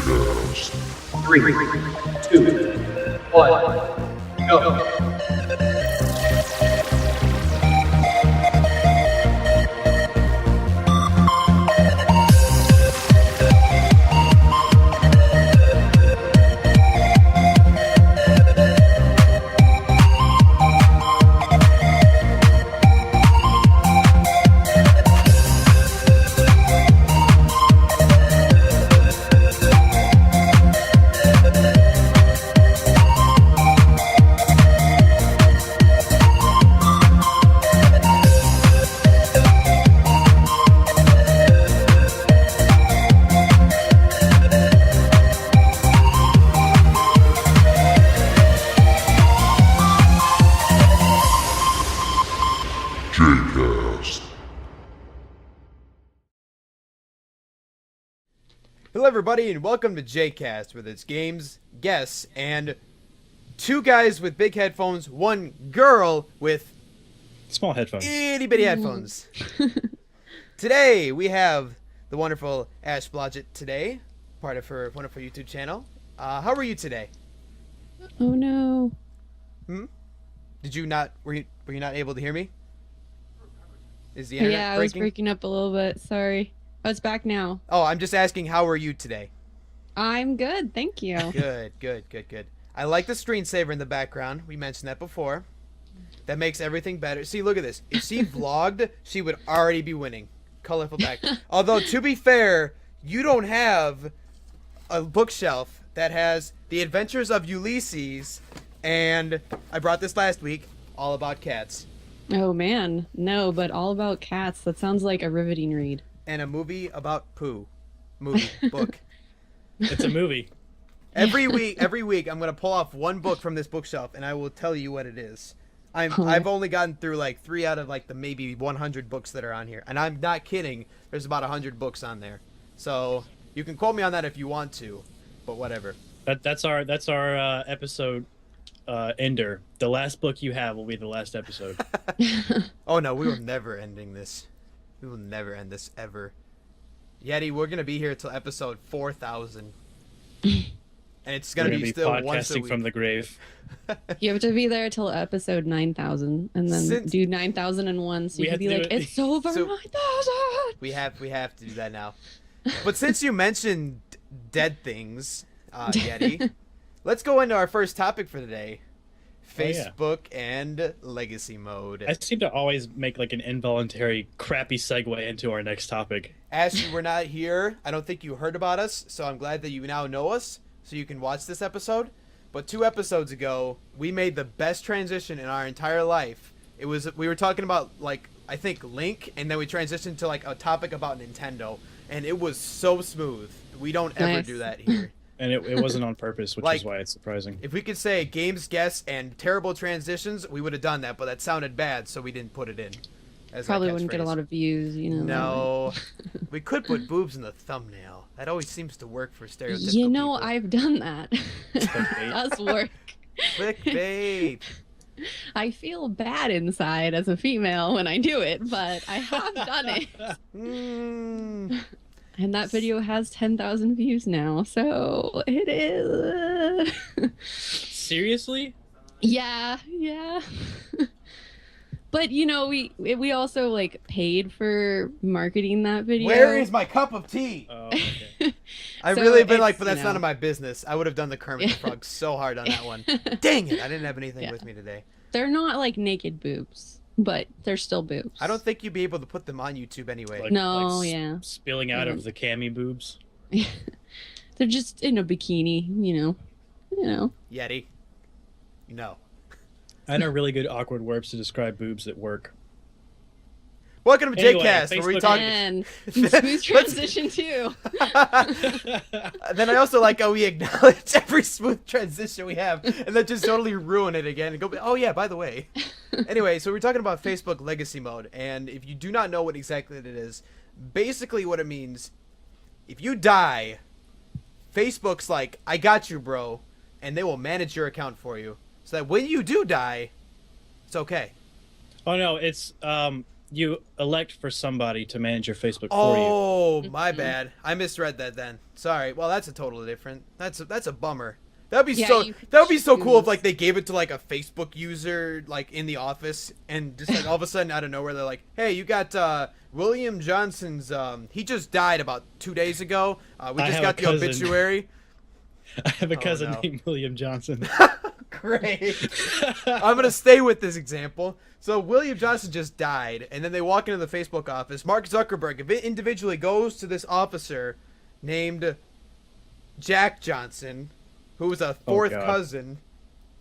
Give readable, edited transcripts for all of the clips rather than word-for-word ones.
JayCast. 3, 2, 1, go. JayCast. Hello everybody and welcome to JayCast, with its games, guests, and two guys with big headphones, one girl with Small headphones. itty bitty headphones. Today we have the wonderful Ash Blodget today, part of her wonderful YouTube channel. How are you today? Oh no. Were you not able to hear me? Is the internet Yeah, I was breaking? breaking up a little bit. Sorry. Oh, it's back now. Oh, I'm just asking, how are you today? I'm good, thank you. Good. I like the screensaver in the background. We mentioned that before. That makes everything better. See, look at this. If she vlogged, she would already be winning. Colorful back. Although, to be fair, you don't have a bookshelf that has The Adventures of Ulysses and, I brought this last week, All About Cats. Oh man, no, but All About Cats. That sounds like a riveting read. And a movie about poo. Book. It's a movie. Every week, I'm gonna pull off one book from this bookshelf, and I will tell you what it is. I've only gotten through like 3 out of like the maybe 100 books that are on here, and I'm not kidding. There's about 100 books on there, so you can quote me on that if you want to, but whatever. That's our episode ender. The last book you have will be the last episode. Oh no, we will never ending this. We will never end this ever. Yeti, we're gonna be here till episode 4,000, and it's gonna, We're be be still once a podcasting week. from the grave. You have to be there till episode 9,000 and then do 9,001 so We you have can be to like, do it- it's over So- 9,000! We have to do that now. But since you mentioned dead things, Yeti, let's go into our first topic for today. Oh, yeah. Facebook and legacy mode. I seem to always make like an involuntary crappy segue into our next topic. As you were not here, I don't think you heard about us, so I'm glad that you now know us, so you can watch this episode. But 2 episodes ago, we made the best transition in our entire life. We were talking about, like, I think Link, and then we transitioned to like a topic about Nintendo, and it was so smooth. We don't ever Nice. do that here. And it wasn't on purpose, which Like- is why it's surprising. If we could say games, guests, and terrible transitions, we would have done that, but that sounded bad, so we didn't put it in. As our Probably wouldn't get a catchphrase. lot of views, you know. No. We could put boobs in the thumbnail. That always seems to work for stereotypical You know, people. I've done that. Clickbait. Does work. Clickbait. I feel bad inside as a female when I do it, but I have done it. Mm. And that video has 10,000 views now, so it is. Seriously? yeah. But you know, we also like paid for marketing that video. Where is my cup of tea? Oh, okay. I've So really been it's, like, but that's you none know. of my business. I would have done the Kermit the Yeah. Frog so hard on that one. Dang it, I didn't have anything Yeah. with me today. They're not like naked boobs, but they're still boobs. I don't think you'd be able to put them on YouTube anyway. Like, No, like yeah. Spilling out of the cami boobs. They're just in a bikini, you know. Yeti. No. I know really good awkward words to describe boobs at work. Welcome to Anyway, JayCast, where we Facebook talk. And Let's- smooth transition too. Then I also like how we acknowledge every smooth transition we have, and then just totally ruin it again and go, oh yeah, by the way. Anyway, so we're talking about Facebook legacy mode, and if you do not know what exactly it is, basically what it means, if you die, Facebook's like, I got you, bro, and they will manage your account for you, so that when you do die, it's okay. Oh no, it's you elect for somebody to manage your Facebook for Oh, my Mhm. bad. I misread that then. Sorry. Well, that's a totally different. That's a bummer. That'd be Yeah, so. you could That would be so cool if choose. like they gave it to like a Facebook user like in the office, and just like all of a sudden out of nowhere they're like, "Hey, you got William Johnson's. He just died about 2 days ago. We I just have got a the cousin. obituary." you. I have a Oh, cousin no. named William Johnson. Great. I'm gonna stay with this example. So William Johnson just died, and then they walk into the Facebook office. Mark Zuckerberg individually goes to this officer named Jack Johnson, who was a fourth God. cousin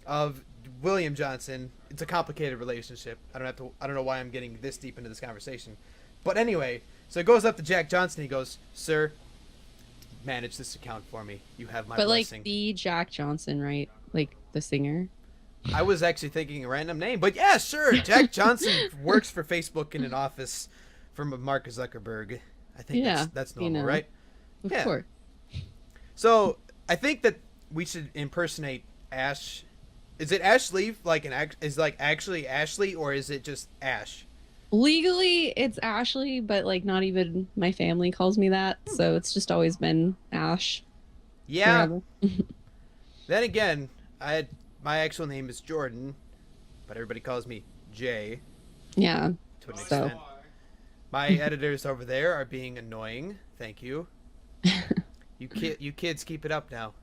of William Johnson. It's a complicated relationship. I don't know why I'm getting this deep into this conversation. But anyway, so he goes up to Jack Johnson. He goes, "Sir, manage this account for me. You have my But blessing." like the Jack Johnson, right? Like the singer. I was actually thinking a random name, but yeah, sure. Jack Johnson works for Facebook in an office from Mark Zuckerberg. I think Yeah, that's you normal, know. right? Of Yeah. course. So I think that we should impersonate Ash. Is it Ashley? Is like actually Ashley, or is it just Ash? Legally, it's Ashley, but like not even my family calls me that, so it's just always been Ash. Yeah. forever. Then again, my actual name is Jordan, but everybody calls me Jay Yeah. to an So. extent. My editors over there are being annoying. Thank you. You kids keep it up now.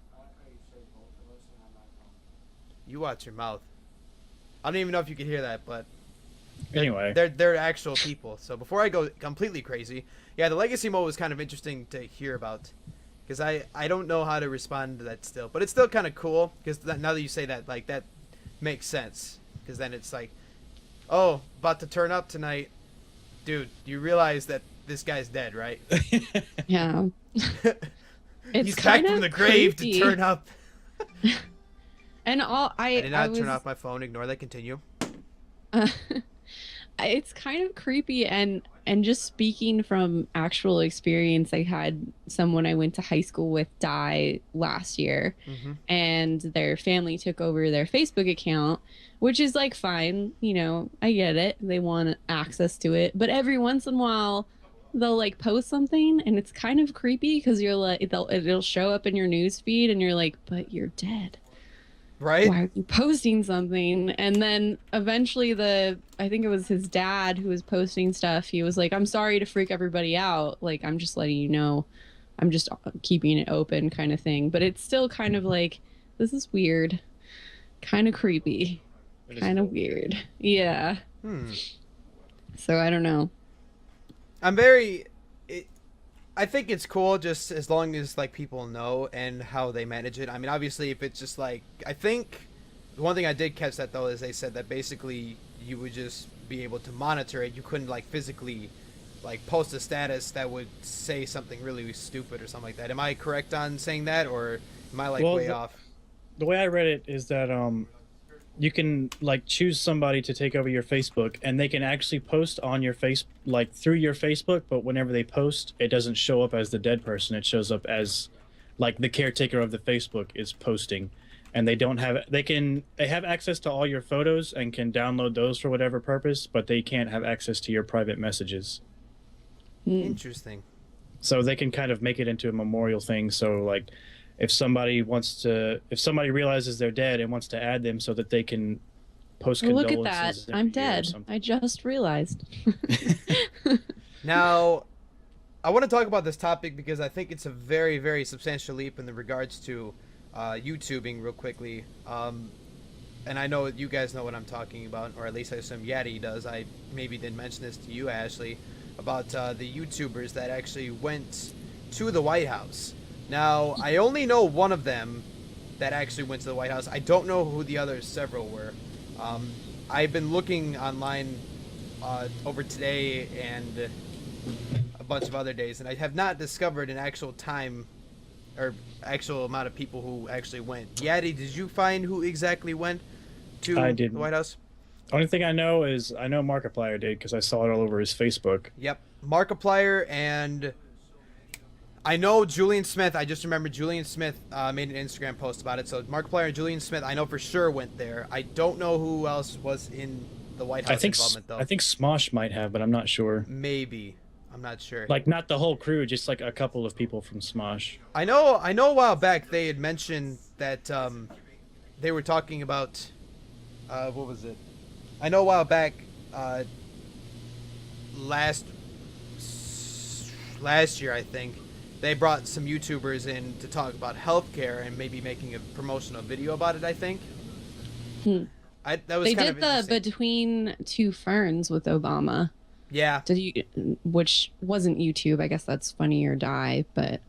You watch your mouth. I don't even know if you can hear that, but Anyway, they're actual people. So before I go completely crazy, yeah, the legacy mode was kind of interesting to hear about, because I don't know how to respond to that still, but it's still kind of cool because now that you say that, like, that makes sense, because then it's like, oh, about to turn up tonight, dude. You realize that this guy's dead, right? Yeah. It's He's back kind from of the grave creepy. to turn up. And I did not was, turn off my phone. Ignore that. Continue. it's kind of creepy, and just speaking from actual experience, I had someone I went to high school with die last year, Mm-hmm. and their family took over their Facebook account, which is like fine, I get it. They want access to it, but every once in a while they'll like post something and it's kind of creepy because you're like it'll show up in your news feed and you're like, but you're dead. Right? Why are you posting something? And then eventually I think it was his dad who was posting stuff. He was like, I'm sorry to freak everybody out. Like, I'm just letting you know, I'm just keeping it open kind of thing. But it's still kind of like, this is weird. Kind of creepy. it is Kind of cool. weird. Yeah. Hmm. So I don't know. I think it's cool just as long as like people know and how they manage it. I mean, obviously, if it's just like, I think the one thing I did catch that though is they said that basically you would just be able to monitor it. You couldn't like physically like post a status that would say something really stupid or something like that. Am I correct on saying that, or am I like Well, way off? The way I read it is that you can like choose somebody to take over your Facebook, and they can actually post on your through your Facebook, but whenever they post, it doesn't show up as the dead person. It shows up as like the caretaker of the Facebook is posting, and they have access to all your photos and can download those for whatever purpose, but they can't have access to your private messages. Interesting. So they can kind of make it into a memorial thing. So like if somebody realizes they're dead and wants to add them so that they can post Oh, look condolences. at that. every I'm year or dead. something. I just realized. Now, I want to talk about this topic because I think it's a very, very substantial leap in the regards to YouTubing real quickly. And I know you guys know what I'm talking about, or at least I assume Yeti does. I maybe didn't mention this to you, Ashley, about the YouTubers that actually went to the White House. Now, I only know one of them that actually went to the White House. I don't know who the other several were. I've been looking online over today and a bunch of other days, and I have not discovered an actual time or actual amount of people who actually went. Yadi, did you find who exactly went to I the didn't. White House? Only thing I know is I know Markiplier did because I saw it all over his Facebook. Yep. Markiplier, and I know Julian Smith. I just remember Julian Smith made an Instagram post about it. So Markiplier and Julian Smith, I know for sure went there. I don't know who else was in the White House involvement, though. I think Smosh might have, but I'm not sure. Maybe. I'm not sure. Like, not the whole crew, just like a couple of people from Smosh. I know a while back they had mentioned that they were talking about what was it? I know a while back last year, I think, they brought some YouTubers in to talk about healthcare and maybe making a promotional video about it, I think. That was they kind did of the Between Two Ferns with Obama. Yeah. Which wasn't YouTube. I guess that's Funny or Die, but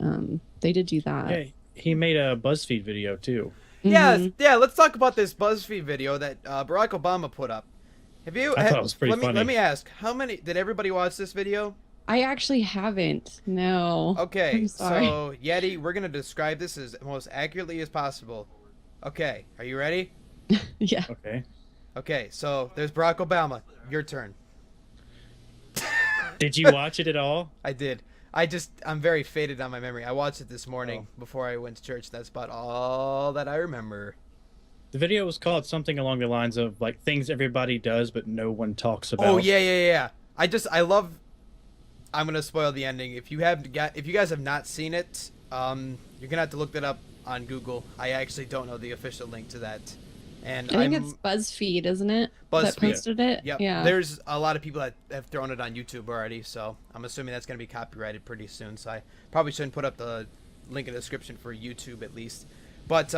they did do that. Yeah, he made a BuzzFeed video too. Yeah, let's talk about this BuzzFeed video that Barack Obama put up. I thought it was pretty funny. Let me ask, how many did everybody watch this video? I actually haven't. No. Okay, I'm sorry. so Yeti, we're gonna describe this as most accurately as possible. Okay, are you ready? Yeah. Okay, so there's Barack Obama. Your turn. Did you watch it at all? I did. I'm very faded on my memory. I watched it this morning before I went to church. That's about all that I remember. The video was called something along the lines of like things everybody does but no one talks about. Oh yeah. I love. I'm gonna spoil the ending. If you guys have not seen it, you're gonna have to look that up on Google. I actually don't know the official link to that. And I think it's BuzzFeed, isn't it? BuzzFeed. That posted it? Yep. Yeah. There's a lot of people that have thrown it on YouTube already, so I'm assuming that's going to be copyrighted pretty soon. So I probably shouldn't put up the link in the description for YouTube at least. But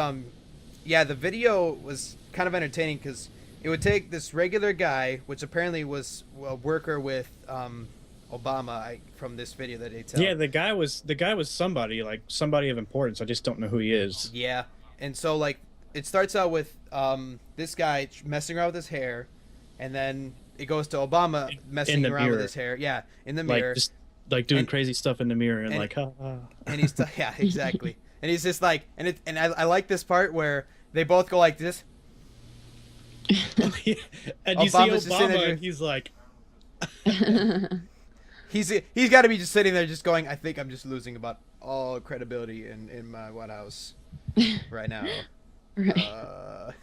yeah, the video was kind of entertaining because it would take this regular guy, which apparently was a worker with Obama, from this video that they tell. Yeah, the guy was somebody, like somebody of importance. I just don't know who he is. Yeah, and so like it starts out with this guy messing around with his hair, and then it goes to Obama messing around with his hair. Yeah, in the mirror. Like just like doing crazy stuff in the mirror and like, and he's yeah, exactly. And he's just like, and I like this part where they both go like this. And you Obama's see just sitting there, Obama, and he's like, he's got to be just sitting there, just going, I think I'm just losing about all credibility in my White House right now. Right.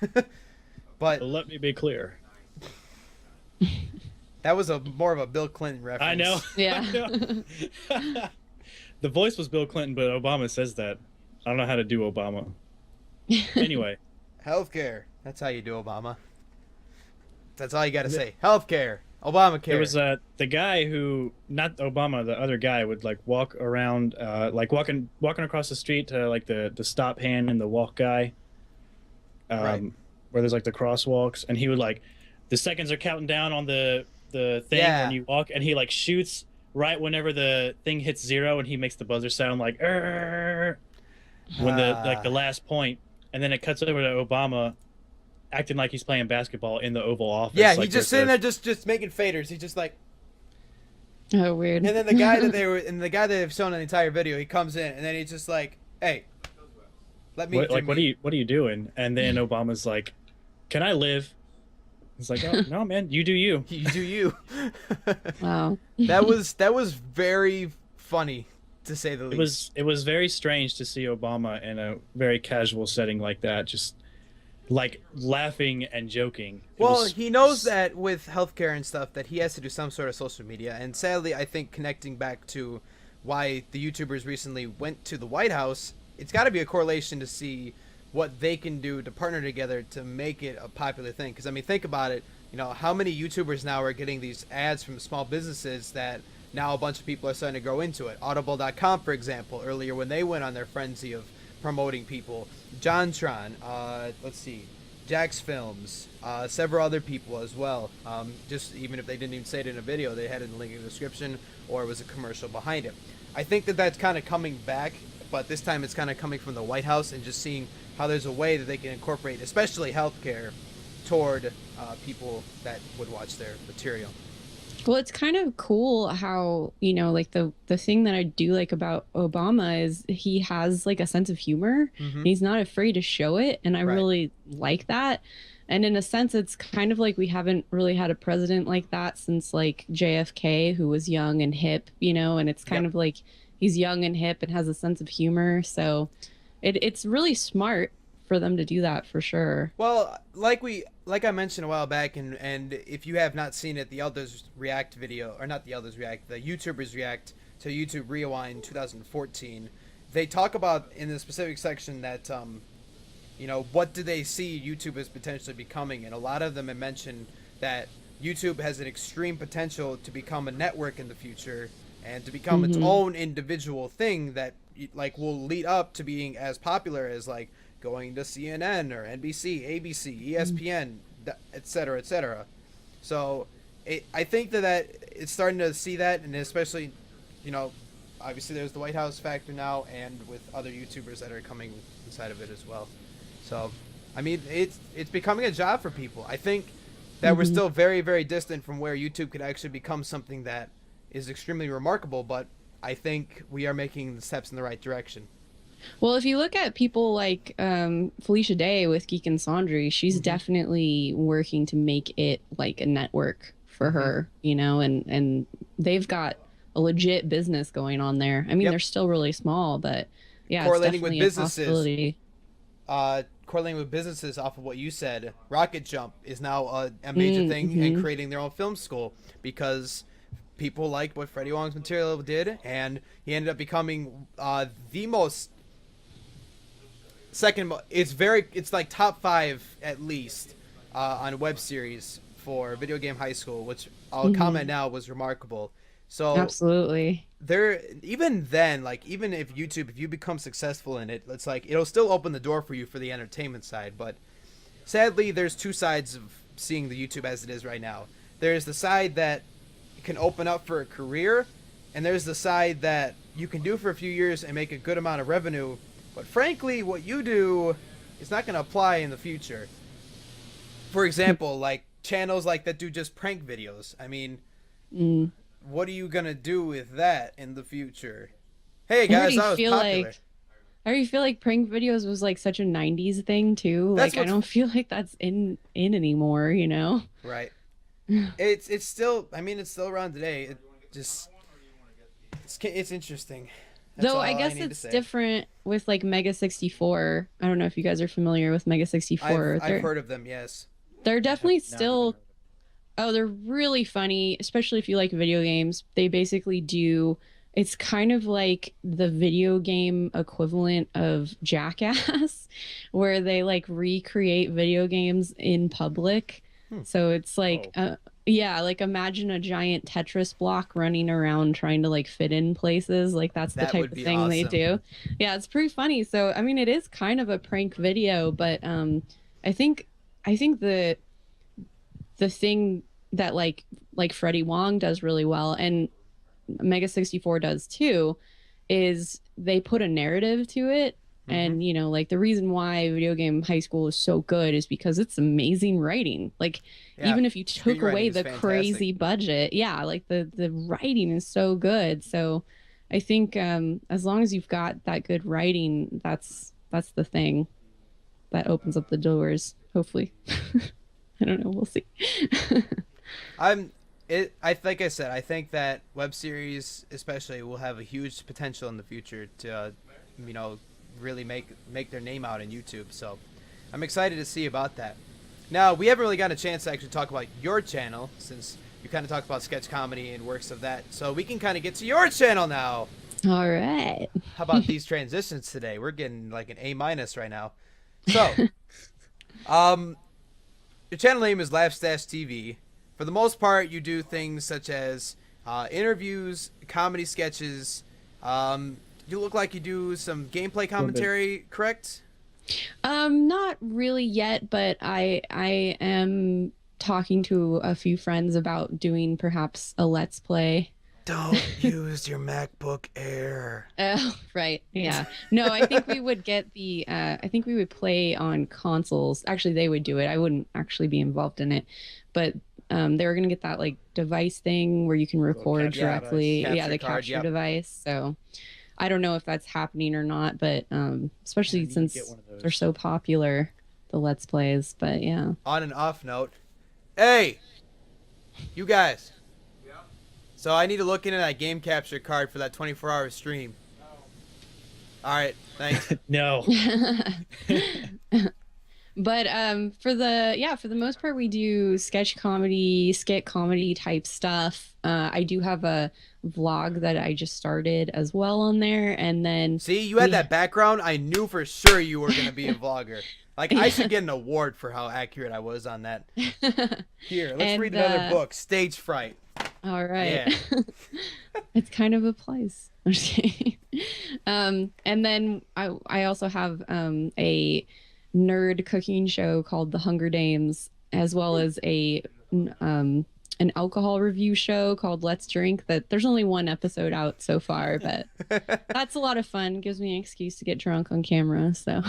But let me be clear. That was more of a Bill Clinton reference. I know. Yeah. I know. The voice was Bill Clinton, but Obama says that. I don't know how to do Obama. Anyway. Healthcare. That's how you do Obama. That's all you got to say. Healthcare. Obamacare. There was the guy who, not Obama, the other guy would like walk around, like walking across the street to like the stop hand and the walk guy. Right. Where there's like the crosswalks, and he would like, the seconds are counting down on the thing when you walk, and he like shoots right whenever the thing hits 0, and he makes the buzzer sound like when the last point, and then it cuts over to Obama acting like he's playing basketball in the Oval Office. Yeah, like he's just sitting there just making faders. He's just like, oh, weird. and then the guy that they've shown in the entire video, he comes in and then he's just like, hey, let me what are you doing? And then Obama's like, can I live? He's like, oh, no, man, you do you. You do you. Wow. That was very funny, to say the least. It was very strange to see Obama in a very casual setting like that, just like laughing and joking. Well, he knows that with healthcare and stuff that he has to do some sort of social media, and sadly, I think connecting back to why the YouTubers recently went to the White House, it's got to be a correlation to see what they can do to partner together to make it a popular thing. Because I mean, think about it. You know, how many YouTubers now are getting these ads from small businesses that now a bunch of people are starting to grow into it? Audible.com, for example, earlier when they went on their frenzy of promoting people. JonTron, let's see, Jack's Films, several other people as well. Just even if they didn't even say it in a video, they had it in the link in the description, or it was a commercial behind it. I think that that's kind of coming back, but this time it's kind of coming from the White House and just seeing how there's a way that they can incorporate, especially healthcare, toward people that would watch their material. Well, it's kind of cool how, you know, like the thing that I do like about Obama is he has like a sense of humor. Mm-hmm. He's not afraid to show it. And I Right. really like that. And in a sense, it's kind of like we haven't really had a president like that since like JFK, who was young and hip, you know, and it's kind of like he's young and hip and has a sense of humor. So it's really smart for them to do that for sure. Well, like I mentioned a while back, and if you have not seen it, the Elders React video, or not the Elders React, the YouTubers React to YouTube Rewind 2014, they talk about in the specific section that, you know, what do they see YouTube as potentially becoming, and a lot of them have mentioned that YouTube has an extreme potential to become a network in the future and to become its own individual thing that like will lead up to being as popular as like going to CNN or NBC, ABC, ESPN, et cetera, et cetera. So I think that it's starting to see that, and especially, you know, obviously there's the White House factor now, and with other YouTubers that are coming inside of it as well. So, I mean, it's becoming a job for people. I think that we're still very, very distant from where YouTube could actually become something that is extremely remarkable, but I think we are making the steps in the right direction. Well, if you look at people like Felicia Day with Geek and Sandry, she's definitely working to make it like a network for her, you know, and they've got a legit business going on there. I mean, they're still really small, but yeah, correlating it's definitely with a businesses. possibility. Correlating with businesses off of what you said, Rocket Jump is now a major thing and creating their own film school because people liked what Freddie Wong's material did, and he ended up becoming the most it's like top 5 at least on web series for video game high school, which I'll comment now was remarkable. So Absolutely. there, even then, like even if you become successful in it, it's like it'll still open the door for you for the entertainment side. But sadly, there's two sides of seeing the YouTube as it is right now. There's the side that can open up for a career, and there's the side that you can do for a few years and make a good amount of revenue, but frankly what you do is not going to apply in the future. For example, like channels like that do just prank videos. I mean, what are you going to do with that in the future? Hey guys, that was popular. I already feel like prank videos was like such a 90s thing too. Like I don't feel like that's in anymore, you know? Right. It's still, I mean, it's still around today. It just it's interesting. That's Though I guess it's different with like Mega 64. I don't know if you guys are familiar with Mega 64. I've heard of them, yes. They're definitely still they're really funny, especially if you like video games. They basically do, it's kind of like the video game equivalent of Jackass, where they like recreate video games in public. So it's like, like imagine a giant Tetris block running around trying to like fit in places. Like that's the type of thing they do. Yeah, it's pretty funny. So, I mean, it is kind of a prank video, but I think the thing that like Freddie Wong does really well, and Mega 64 does too, is they put a narrative to it. And, you know, like the reason why video game high school is so good is because it's amazing writing. Like, even if you took away the crazy budget, like the writing is so good. So I think as long as you've got that good writing, that's the thing that opens up the doors, hopefully. I don't know. We'll see. Like I said, I think that web series especially will have a huge potential in the future to, you know, really make their name out in YouTube. So I'm excited to see about that. Now, we haven't really got a chance to actually talk about your channel, since you kind of talked about sketch comedy and works of that. So we can kind of get to your channel now. All right. How about these transitions today? We're getting like an A- right now. So, your channel name is Laugh-Stash TV. For the most part, you do things such as interviews, comedy sketches. You look like you do some gameplay commentary, correct? Not really yet, but I am talking to a few friends about doing perhaps a Let's Play. Don't use your MacBook Air. Oh, right. Yeah. No, I think we would get I think we would play on consoles. Actually, they would do it. I wouldn't actually be involved in it, but they were going to get that like device thing where you can record directly. The capture device. So I don't know if that's happening or not, but especially since they're so popular, the Let's Plays. But yeah. On an off note, hey, you guys. Yeah. So I need to look into that game capture card for that 24-hour stream. No. All right, thanks. No. But for the most part we do sketch comedy, skit comedy type stuff. I do have a vlog that I just started as well on there, and then See, you had that background. I knew for sure you were gonna be a vlogger. Like I should get an award for how accurate I was on that. Here, let's read another book. Stage Fright. All right. Yeah. It's kind of applies. I'm just kidding. And then I also have a nerd cooking show called The Hunger Games, as well as an alcohol review show called Let's Drink. That there's only one episode out so far, but that's a lot of fun. Gives me an excuse to get drunk on camera. So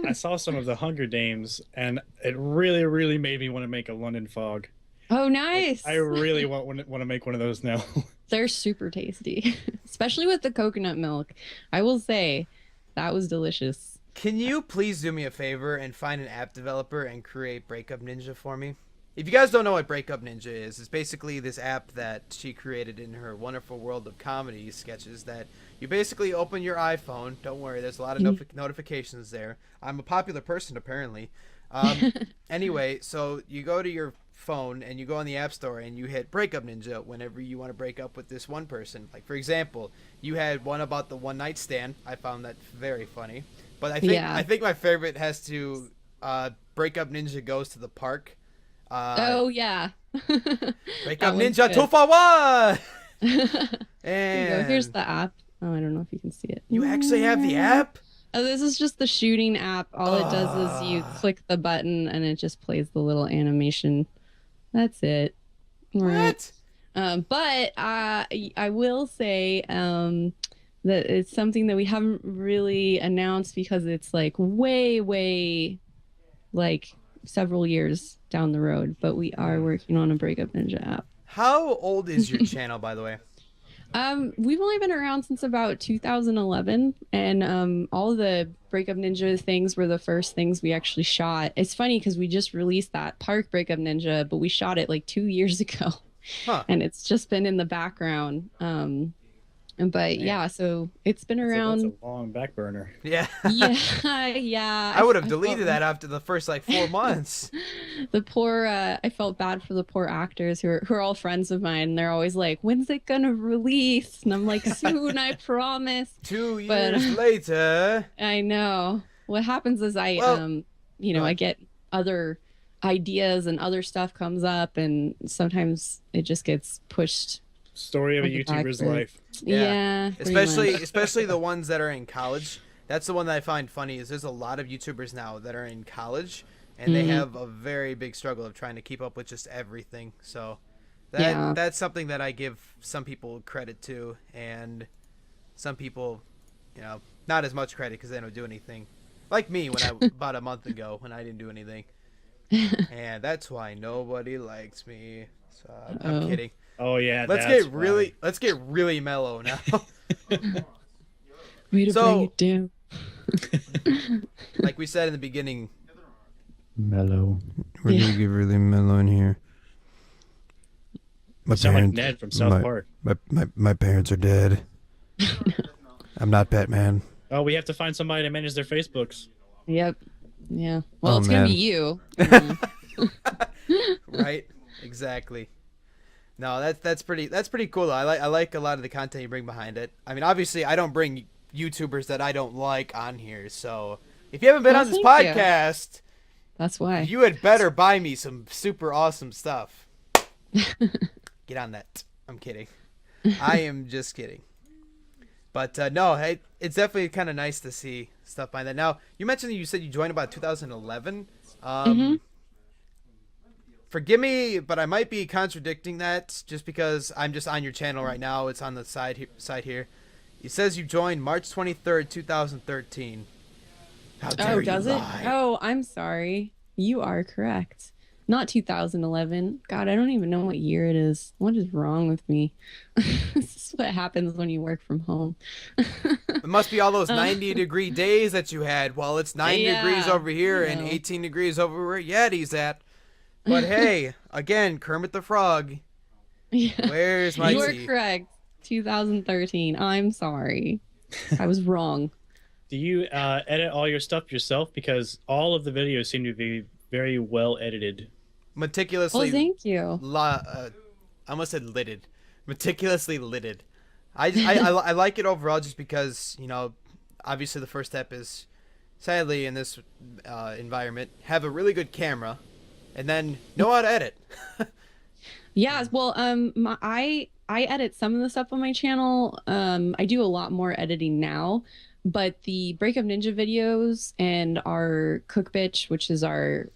I saw some of the Hunger Games, and it really, really made me want to make a London Fog. Oh, nice! I really want to make one of those now. They're super tasty, especially with the coconut milk. I will say that was delicious. Can you please do me a favor and find an app developer and create Breakup Ninja for me? If you guys don't know what Breakup Ninja is, it's basically this app that she created in her wonderful world of comedy sketches that you basically open your iPhone. Don't worry, there's a lot of notifications there. I'm a popular person, apparently. Anyway, so you go to your phone and you go on the App Store and you hit Breakup Ninja whenever you want to break up with this one person. Like, for example, you had one about the one night stand. I found that very funny. But I think my favorite has to Breakup Ninja goes to the park. Oh yeah. Breakup Ninja 2 for 1. And here's the app. Oh, I don't know if you can see it. You actually have the app? Oh, this is just the shooting app. All it does is you click the button and it just plays the little animation. That's it. What? But I will say that it's something that we haven't really announced because it's like way like several years down the road. But we are working on a Breakup Ninja app. How old is your channel, by the way? We've only been around since about 2011, and all the Breakup Ninja things were the first things we actually shot. It's funny because we just released that Park Breakup Ninja, but we shot it like 2 years ago, and it's just been in the background. But yeah, so it's been around. That's a long back burner. Yeah. yeah. I would have deleted that after the first like 4 months. The poor, I felt bad for the poor actors who are all friends of mine. They're always like, "When's it gonna release?" And I'm like, "Soon, I promise." 2 years later. I know. What happens is I get other ideas and other stuff comes up, and sometimes it just gets pushed. Story of a YouTuber's life. Yeah. Especially the ones that are in college. That's the one that I find funny is there's a lot of YouTubers now that are in college and they have a very big struggle of trying to keep up with just everything. So that's something that I give some people credit to and some people, not as much credit because they don't do anything. Like me about a month ago when I didn't do anything. And that's why nobody likes me. So I'm kidding. Oh yeah. Let's get really mellow now. Way to bring it down. Like we said in the beginning, mellow. We're gonna get really mellow in here. My sound like Ned from South Park. My parents are dead. I'm not Batman. Oh, we have to find somebody to manage their Facebooks. Yep. Yeah. Well, it's gonna be you. Right. Exactly. No, that's pretty cool though. I like a lot of the content you bring behind it. I mean, obviously, I don't bring YouTubers that I don't like on here. So if you haven't been on this podcast, that's why you had better buy me some super awesome stuff. Get on that. I'm kidding. I am just kidding. But no, it's definitely kind of nice to see stuff behind that. Now, you mentioned that you said you joined about 2011. Forgive me, but I might be contradicting that just because I'm just on your channel right now. It's on the side here. It says you joined March 23rd, 2013. How dare you does lie? it? Oh, I'm sorry. You are correct. Not 2011. God, I don't even know what year it is. What is wrong with me? This is what happens when you work from home. It must be all those 90-degree days that you had. Well, it's 9 degrees over here and 18 degrees over where Yeti's at. But hey, again, Kermit the Frog. Yeah. Where's my You are tea? correct. 2013. I'm sorry. I was wrong. Do you edit all your stuff yourself? Because all of the videos seem to be very well edited. Meticulously. Well, thank you. I almost said lidded. Meticulously lidded. I like it overall just because, you know, obviously the first step is, sadly in this environment, have a really good camera, and then know how to edit. Yeah, well, I edit some of the stuff on my channel. I do a lot more editing now, but the Breakup Ninja videos and our Cook Bitch, which is our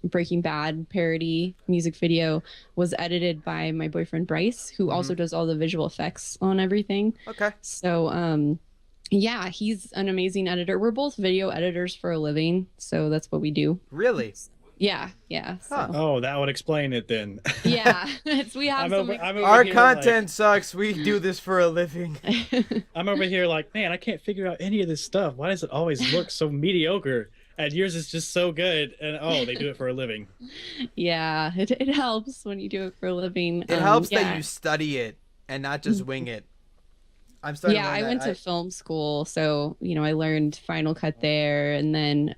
Breaking Bad parody music video, was edited by my boyfriend Bryce, who also does all the visual effects on everything. Okay. So, yeah, he's an amazing editor. We're both video editors for a living, so that's what we do. Really? Yeah, yeah. So. Huh. Oh, that would explain it then. Yeah, we have Our content sucks. We do this for a living. I'm over here like, man, I can't figure out any of this stuff. Why does it always look so mediocre? And yours is just so good. And oh, they do it for a living. Yeah, it helps when you do it for a living. It helps that you study it and not just wing it. I'm starting. Yeah, I went to film school, so you know I learned Final Cut there, and then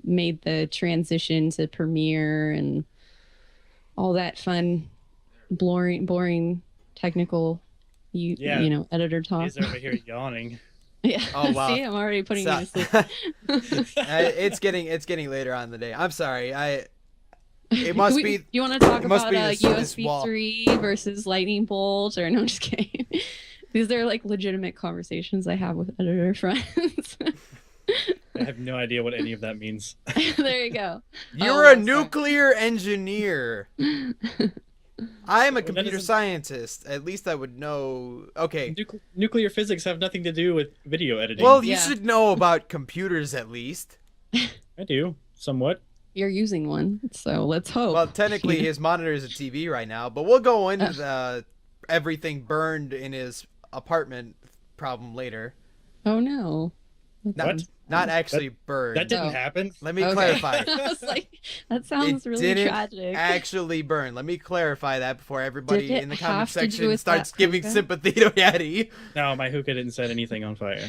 made the transition to Premiere and all that fun, boring technical, you know, editor talk. He's over here yawning. Yeah. Oh wow. See, I'm already putting you to sleep. It's getting later on in the day. I'm sorry. It must be. Do you want to talk it must about be this USB wall. 3 versus lightning bolt, or no? I'm just kidding. These are like legitimate conversations I have with editor friends. I have no idea what any of that means. There you go. You're a nuclear engineer. I'm a computer scientist. At least I would know. Okay. Nuclear physics have nothing to do with video editing. Well, you should know about computers at least. I do, somewhat. You're using one, so let's hope. Well, technically, his monitor is a TV right now, but we'll go into the everything burned in his apartment problem later. Oh no. Not actually burned. That didn't happen. Let me clarify. I was like, that sounds really didn't tragic. actually burn. Let me clarify that before everybody Did it in the comment have to do section with starts that giving hookah? sympathy to Yeti. No, my hookah didn't set anything on fire.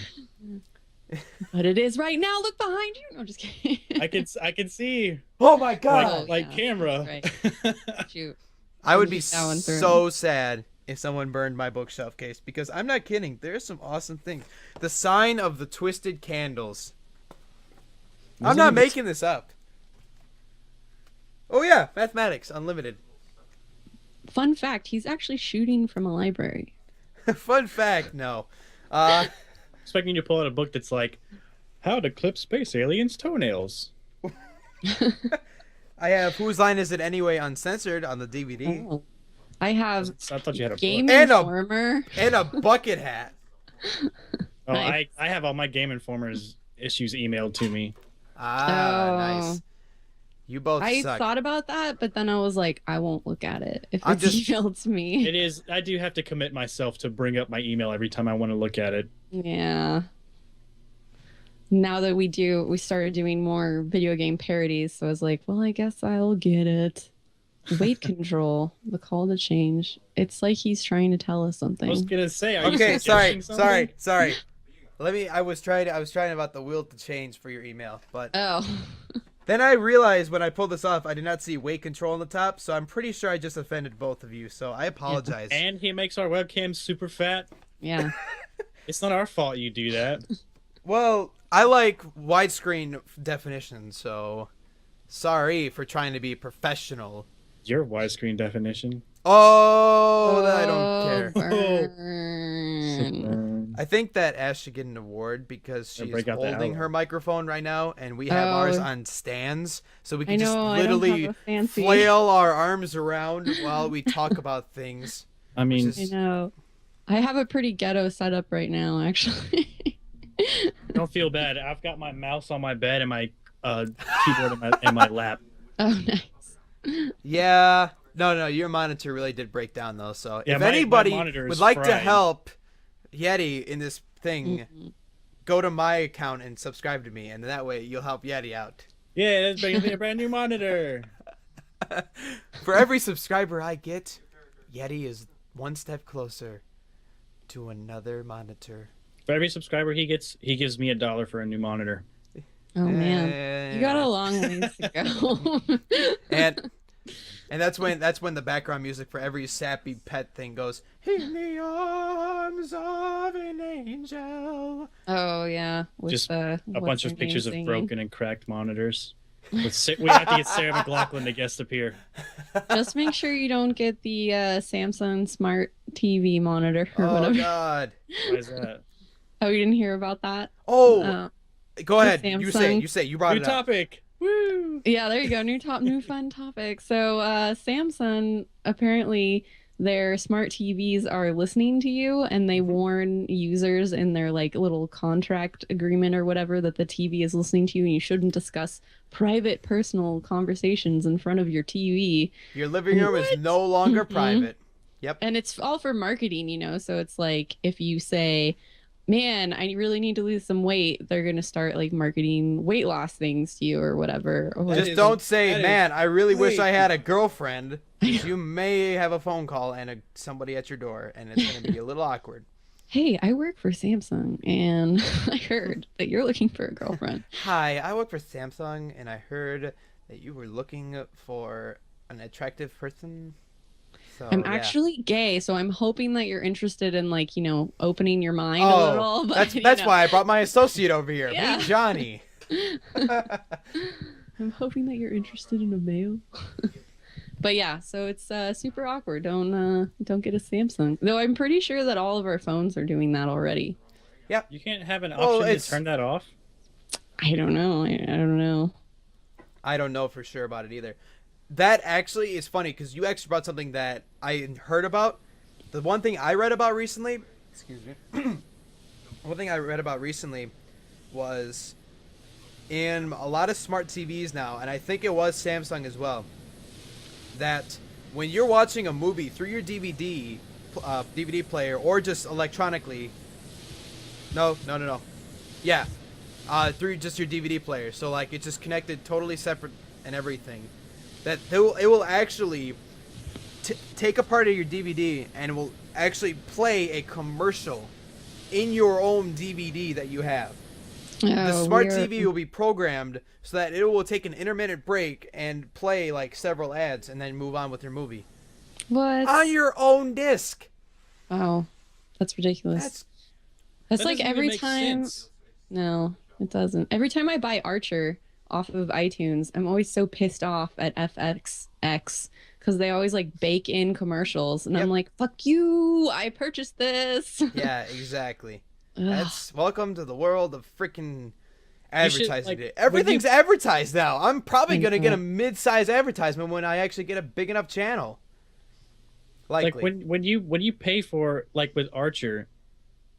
But it is right now. Look behind you. No, I'm just kidding. I can see. Oh my god! Like yeah. camera. Right. Shoot. I would be That one through. so sad if someone burned my bookshelf case, because I'm not kidding. There's some awesome things. The sign of the twisted candles. I'm not making this up. Oh yeah, mathematics unlimited. Fun fact: he's actually shooting from a library. Fun fact, no. Expecting you to pull out a book that's like, how to clip space aliens' toenails. I have Whose Line Is It Anyway uncensored on the DVD. Oh. I have I thought you had a Game book. Informer. And a bucket hat. Oh, Nice. I have all my Game Informer's issues emailed to me. Nice. You both I suck. thought about that, but then I was like, I won't look at it if I'm it's just- emailed to me. It is. I do have to commit myself to bring up my email every time I want to look at it. Yeah. Now that we started doing more video game parodies, so I was like, well, I guess I'll get it. Weight control, the call to change. It's like he's trying to tell us something. I was gonna say. Are you Okay, suggesting something? sorry. I was trying about the wheel to change for your email, but Oh. then I realized when I pulled this off, I did not see weight control on the top, so I'm pretty sure I just offended both of you. So I apologize. And he makes our webcam super fat. Yeah. It's not our fault you do that. Well, I like widescreen definition, so sorry for trying to be professional. Your widescreen definition. Oh, then I don't care. Burn. I think that Ash should get an award because she's break out the holding album. her microphone right now, and we have ours Oh. on stands, so we I can just know, I don't literally have a fancy- flail our arms around while we talk about things. I mean, Which is- I know. I have a pretty ghetto setup right now, actually. don't feel bad. I've got my mouse on my bed and my keyboard in my lap. Oh, nice. Yeah. No, your monitor really did break down, though, so Yeah, if my anybody monitor is would like to fried. help Yeti in this thing, go to my account and subscribe to me, and that way you'll help Yeti out. Yeah, that's bringing me a brand new monitor. For every subscriber I get, Yeti is one step closer to another monitor. For every subscriber he gets, he gives me $1 for a new monitor. Oh man, you got a long ways to go. And that's when the background music for every sappy pet thing goes, "In the arms of an angel." Oh yeah, with Just the, a what's bunch her of name pictures of singing? broken and cracked monitors. We have to get Sarah McLachlan to guest appear. Just make sure you don't get the Samsung Smart TV monitor or Oh whatever. God. Why is that? Oh, you didn't hear about that? Oh, go the ahead. You say. You brought New it up. topic. Woo! Yeah, there you go. New fun topic. So Samsung, apparently their smart TVs are listening to you, and they warn users in their like little contract agreement or whatever that the TV is listening to you, and you shouldn't discuss private personal conversations in front of your TV. Your living room is no longer Mhm. private. Yep. And it's all for marketing, you know. So it's like if you say, man, I really need to lose some weight, they're going to start like marketing weight loss things to you or whatever. Or Just don't say, man, I really wish I had a creepy. girlfriend. 'Cause you may have a phone call and somebody at your door, and it's going to be a little awkward. hey, I work for Samsung and I heard that you're looking for a girlfriend. Hi, I work for Samsung, and I heard that you were looking for an attractive person. So, I'm yeah. actually gay, so I'm hoping that you're interested in like, you know, opening your mind a Oh, little. But, that's you know, why I brought my associate over here. Yeah. Meet Johnny. I'm hoping that you're interested in a male. But yeah, so it's super awkward. Don't get a Samsung. Though I'm pretty sure that all of our phones are doing that already. You can't have an Well, option it's- to turn that off. I don't know. I don't know. I don't know for sure about it either. That actually is funny because you actually brought something that I heard about. The one thing I read about recently, excuse me, one thing I read about recently was in a lot of smart TVs now, and I think it was Samsung as well, that when you're watching a movie through your DVD player or just electronically, no, yeah, through just your DVD player, so like it's just connected totally separate and everything, that it will actually take a part of your DVD and it will actually play a commercial in your own DVD that you have. The Oh, smart weird. TV will be programmed so that it will take an intermittent break and play like several ads and then move on with your movie What? on your own disc. Oh, that's ridiculous. That's That's That like doesn't even every make time. sense. No, it doesn't. Every time I buy Archer off of iTunes, I'm always so pissed off at FXX because they always like bake in commercials, and I'm Yep. like, "Fuck you! I purchased this." yeah, exactly. Ugh. That's welcome to the world of freaking You should, advertising. like, today. when Everything's advertised now. I'm probably I gonna get know. a mid-size advertisement when I actually get a big enough channel. Likely. Like when you pay for, like with Archer,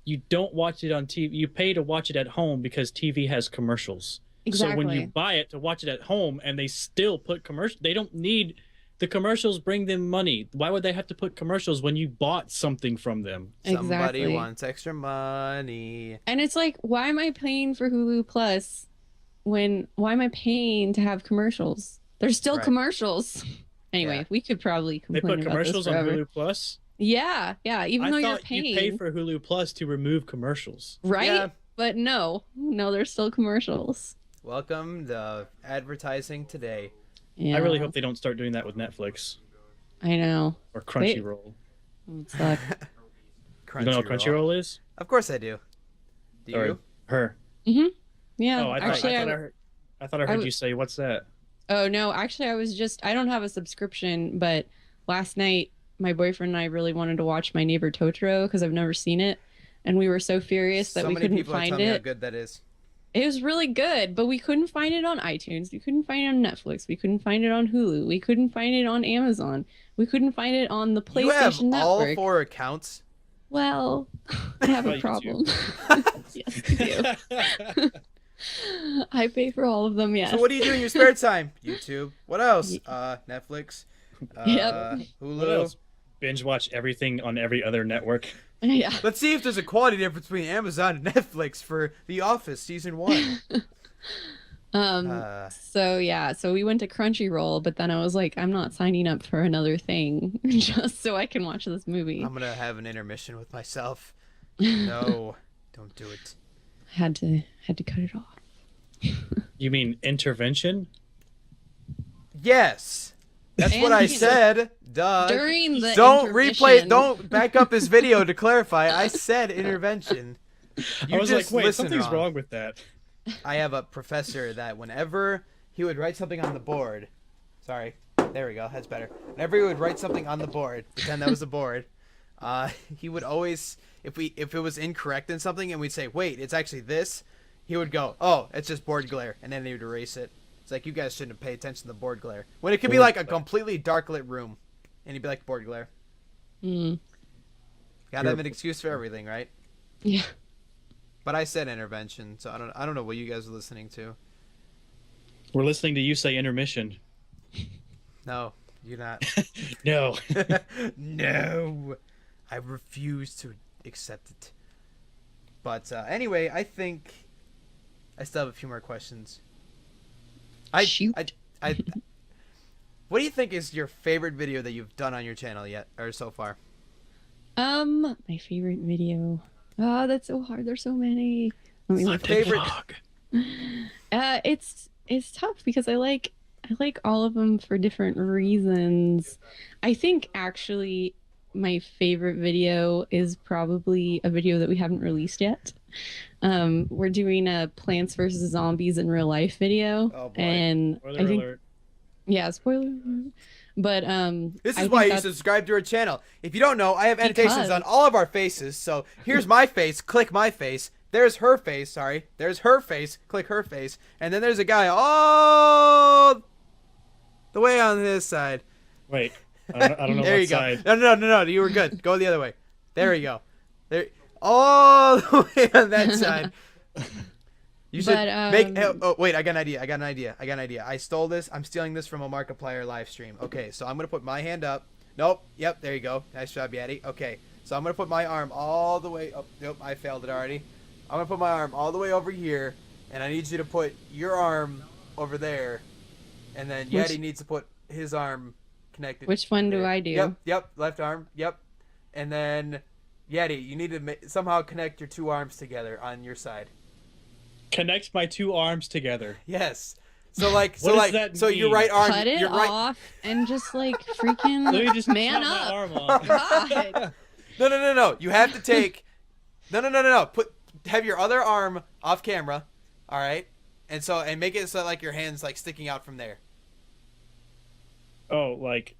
you don't watch it on TV. You pay to watch it at home because TV has commercials. So when you Exactly. buy it to watch it at home and they still put commercials, they don't need the commercials bring them money. Why would they have to put commercials when you bought something from them? Somebody Exactly. wants extra money. And it's like, why am I paying for Hulu Plus when why am I paying to have commercials? There's still Right. commercials. Anyway, Yeah. we could probably They complain put about commercials this on forever. Hulu Plus. Yeah, even I though you're thought paying, you pay for Hulu Plus to remove commercials. right? Yeah. But no, there's still commercials. Welcome to advertising today. Yeah, I really hope they don't start doing that with Netflix I know. or Crunchyroll. It sucks. You don't know what Crunchyroll is? Of course I do. Do you? Or her? Yeah, Oh, actually, I thought I heard you say, "What's that?" oh no, actually, I don't have a subscription, but last night my boyfriend and I really wanted to watch My Neighbor Totoro because I've never seen it, and we were so furious that So we many couldn't people are find telling me how it. good that is. It was really good, but we couldn't find it on iTunes. We couldn't find it on Netflix. We couldn't find it on Hulu. We couldn't find it on Amazon. We couldn't find it on the You have PlayStation all Network. 4 accounts. Well, I have a Well, problem. Yes, I do. I pay for all of them, yes. So what do you do in your spare time? YouTube. What else? Netflix. Yep. Hulu. What else? Binge watch everything on every other network. Yeah. Let's see if there's a quality difference between Amazon and Netflix for The Office season 1. So we went to Crunchyroll, but then I was like, I'm not signing up for another thing just so I can watch this movie. I'm gonna have an intermission with myself. No, Don't do it. Had to cut it off. You mean intervention? Yes. That's And what I you- said. Duh. During the Don't intermission. replay. Don't back up this video to clarify. I said intervention. You I was just like, wait, listened something's wrong with that. I have a professor that whenever he would write something on the board, sorry, there we go, that's better. Whenever he would write something on the board, pretend that was a board, he would always, if it was incorrect in something, and we'd say, wait, it's actually this, he would go, oh, it's just board glare, and then he would erase it. It's like, you guys shouldn't pay attention to the board glare. When it could be Board like a glare. completely dark lit room, and he'd be like, board glare. Mm. Gotta have an excuse for everything, right? Yeah. But I said intervention, so I don't know what you guys are listening to. We're listening to you say intermission. No, you're not. No. No, I refuse to accept it. But anyway, I think I still have a few more questions. Shoot. What do you think is your favorite video that you've done on your channel yet, or so far? My favorite video. Oh, that's so hard. There's so many. Let me My look. favorite. It's tough because I like all of them for different reasons. I think actually my favorite video is probably a video that we haven't released yet. We're doing a Plants vs Zombies in real life video, Oh, boy. and Spoiler I think alert. yeah, spoiler. alert. But This I is think why you that's- subscribe to our channel. If you don't know, I have annotations Because- on all of our faces. So here's my face. Click my face. There's her face. Sorry. There's her face. Click her face. And then there's a guy all the way on this side. Wait, I don't know There what you go. side. No. You were good. Go the other way. There you go. There. All the way on that side. You should But, make. Oh wait, I got an idea. I stole this. I'm stealing this from a Markiplier live stream. Okay, so I'm gonna put my hand up. Nope. Yep. There you go. Nice job, Yeti. Okay, so I'm gonna put my arm all the way up. Nope. I failed it already. I'm gonna put my arm all the way over here, and I need you to put your arm over there, and then Which- Yeti needs to put his arm connected. Which one do there. I do? Yep. Left arm. Yep. And then Yeti, you need to somehow connect your two arms together on your side. Connect my two arms together. Yes. So like, What does that so your mean? right arm, Cut it your right. off and just like freaking Let me just man chop my up. arm off. God. No. You have to take. No. Have your other arm off camera. All right. And make it so like your hands like sticking out from there. Oh, like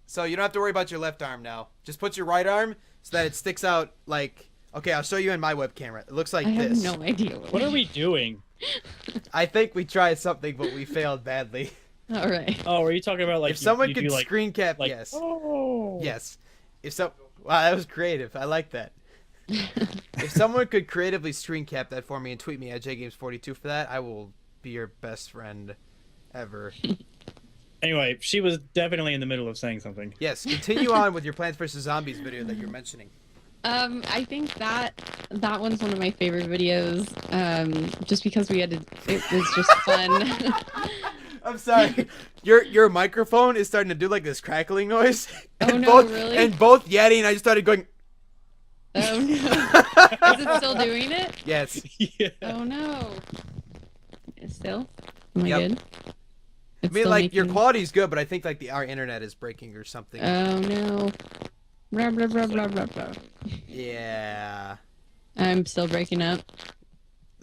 So you don't have to worry about your left arm now. Just put your right arm so that it sticks out like. Okay, I'll show you in my web camera. It looks like I have this. no idea. what are we doing? I think we tried something, but we failed badly. All right. Oh, are you talking about like If someone you could do, like, screen cap, like yes. Oh. Yes. Wow, that was creative. I like that. If someone could creatively screen cap that for me and tweet me at JGames42 for that, I will be your best friend ever. Anyway, she was definitely in the middle of saying something. Yes, continue on with your Plants vs Zombies video that you're mentioning. I think that one's one of my favorite videos. Just because it was just fun. I'm sorry. Your microphone is starting to do like this crackling noise. Oh, And no, really? And both Yeti and I just started going, Oh no. Is it still doing it? yes. Yeah. Oh no. Still? Am I Yep. good? I It's mean, still like, your making- quality's good, but I think like our internet is breaking or something. Oh no. Blah, blah, blah, blah, blah, blah. Yeah. I'm still breaking up.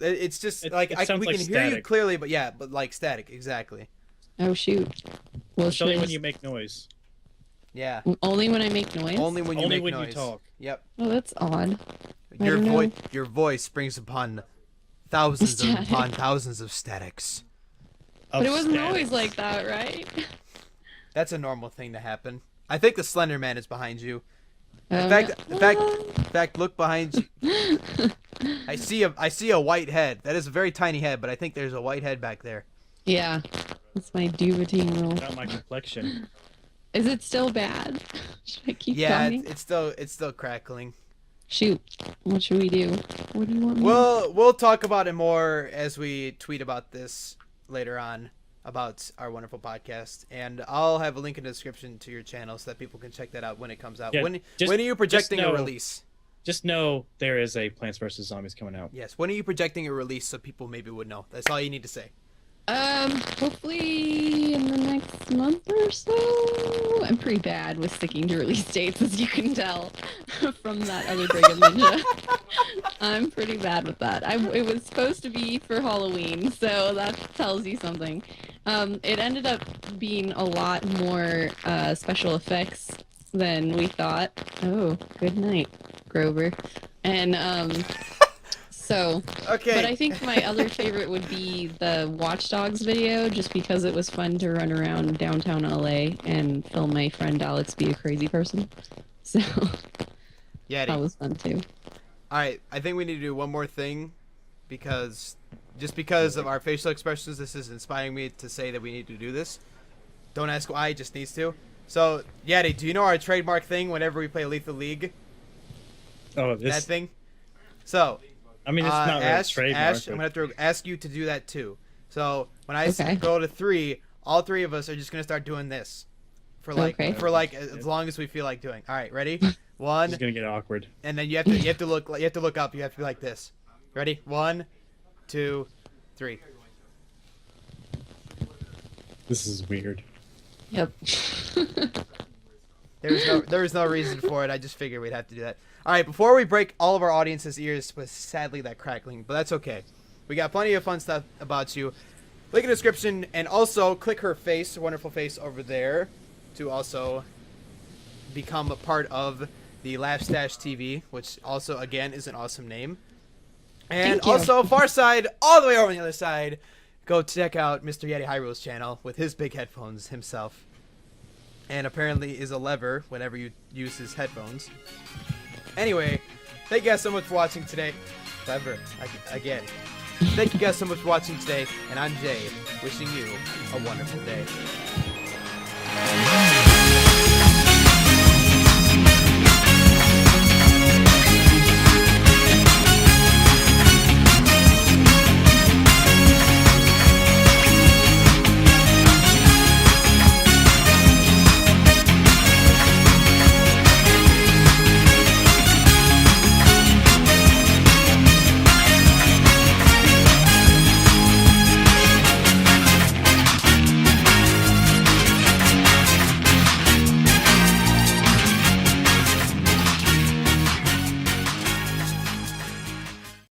It's just It like sounds we like can hear you static. clearly, but yeah, but like static, exactly. Oh shoot. Well, Especially when shiz. you make noise. Yeah. Only when I make noise? Only when you Only make when noise. you talk. Yep. Oh, that's odd. I Your don't know. voice, your voice brings upon thousands Static. upon thousands of statics. But it Of wasn't static. always like that, right? That's a normal thing to happen. I think the Slender Man is behind you. Oh, In no. fact, look behind you. I see a white head. That is a very tiny head, but I think there's a white head back there. Yeah. That's my Duvetine rule. Not my complexion. Is it still bad? Should I keep Yeah, talking? it's still crackling. Shoot. What should we do? What do you want me We'll talk about it more as we tweet about this later on about our wonderful podcast, and I'll have a link in the description to your channel so that people can check that out when it comes out. Yeah, when just- are you projecting just a know- release? just know there is a Plants vs Zombies coming out. Yes. When are you projecting a release so people maybe would know? That's all you need to say. Hopefully in the next month or so. I'm pretty bad with sticking to release dates, as you can tell from that other Brigham Ninja. I'm pretty bad with that. It was supposed to be for Halloween, so that tells you something. It ended up being a lot more special effects than we thought. Oh, good night, Grover. And so, Okay. but I think my other favorite would be the Watch Dogs video, just because it was fun to run around downtown LA and film my friend Alex be a crazy person. So Yeti. that was fun too. All right. I think we need to do one more thing, because of our facial expressions, this is inspiring me to say that we need to do this. Don't ask why. It just needs to. So, Yeti, do you know our trademark thing whenever we play Lethal League? Oh, That thing. So. I mean, it's not really trademark. Ash, I'm gonna have to ask you to do that too. So when I Okay. go to 3, all 3 of us are just gonna start doing this for like Okay. as long as we feel like doing. All right, ready? 1, It's gonna get awkward. and then you have to look up. You have to be like this. Ready? 1, 2, 3. This is weird. Yep. There was no reason for it. I just figured we'd have to do that. All right, before we break all of our audience's ears with sadly that crackling, but that's okay. We got plenty of fun stuff about you. Link in the description, and also click her face, wonderful face over there, to also become a part of the Laugh Stash TV, which also again is an awesome name. And Thank you. also Far Side, all the way over on the other side. Go check out Mr. Yeti Hyrule's channel with his big headphones himself. And apparently is a lever whenever you use his headphones. Anyway, thank you guys so much for watching today. Lever, again. Thank you guys so much for watching today, and I'm Jay, wishing you a wonderful day.